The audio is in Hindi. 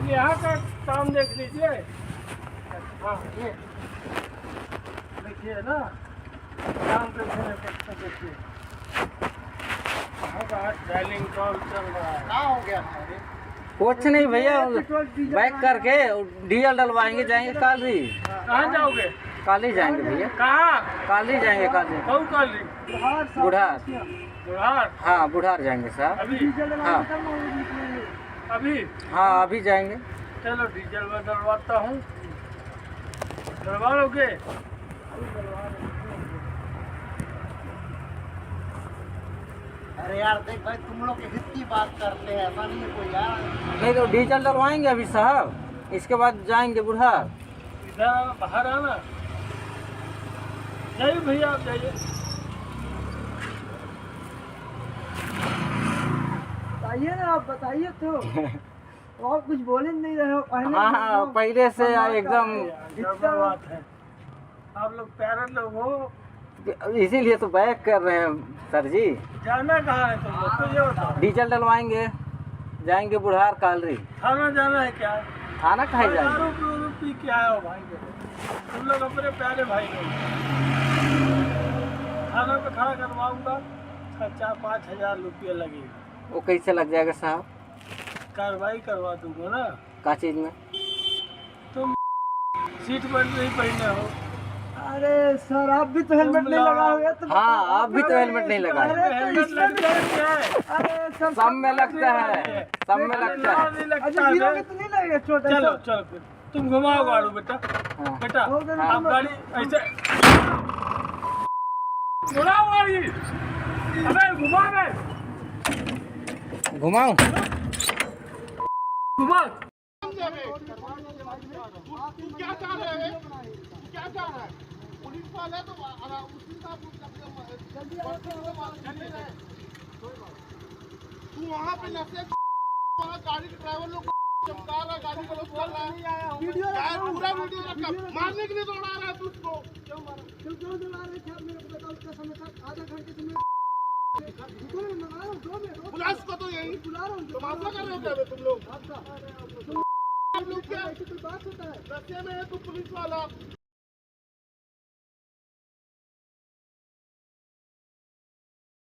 अब यहाँ का काम देख लीजिए। हाँ ये देखिए ना, काम पे देखिए डायलिंग कॉल चल रहा है। क्या हो गया? कुछ नहीं भैया, बैक करके डीजल डलवाएंगे, जाएंगे काली। कहाँ जाओगे? काली जाएंगे भैया। कहाँ? काली जाएंगे, काली। कौन काली? बुढ़ार। बुढ़ार? हाँ बुढ़ार जाएंगे साहब। अभी? हाँ अभी? हाँ अभी जाएंगे। चलो डीजल में डलवाता हूँ। डलवा लोगे? अरे यार देख भाई, तुम लोग कितनी बात करते हैं, ऐसा नहीं है कोई यार। नहीं तो डीजल डलवाएंगे अभी साहब, इसके बाद जाएंगे बुढ़ार। इधर बाहर आना। नहीं भैया आप जाइए। बताइए ना, आप बताइए तो। और कुछ बोले नहीं रहे हो पहले। हाँ पहले से एकदम गड़बड़ बात है। आप लोग प्यारे लोग हो, इसीलिए तो बैक कर रहे हैं सर जी। जाना कहाँ है तुम लोग तो ये बताओ। डीजल डलवाएंगे, जाएंगे बुढ़ार कालरी। थाना जाना है क्या? खाना खाए जाएंगे। दारू पी के आए हो भाई को, तुम लोग अपने प्यारे भाई लोग। थाना पे खड़ा करवाऊंगा, 4-5 हजार रुपये लगेगा। वो कैसे लग जाएगा साहब? कार्रवाई करवा दूंगा ना। क्या चीज में? तुम सीट बेल्ट नहीं पहने हो। अरे सर, आप भी तो हेलमेट नहीं लगाओगे तो। हाँ आप भी तो हेलमेट नहीं लगाए। हेलमेट लगता है क्या है? अरे सर, सब में लगता है, सब में लगता है। नहीं लगता अच्छा है। गिरोगे तो नहीं लगेगा चोट? चलो चलो फिर तुम घुमाओ गाड़ी बेटा। हाँ। बेटा हो गया ना, आप गाड़ी ऐसे घुमाओ गाड़ी। अबे घुमा बे, घुमाऊं? घुमा। तू क्या चाह रहे हैं? क्या चाह रहा है? पुलिस वाला तो उसी का तू वहाँ पे नशे वहाँ गाड़ी के ड्राइवर लोग चमका रहा, गाड़ी का लोग चल रहा है, पूरा वीडियो रखा, मारने के लिए दौड़ा रहा है तू उसको। क्यों दौड़ा रहे थे आप? मेरे को बताओ, उसका समय था आधा घंटे से मैं पुलिस को तो यही बुला रहा हूँ। तमाशा कर रहे हो क्या तुम लोग? आपका तुम लोग क्या कोई बात होता है? नशे में है तू पुलिस वाला।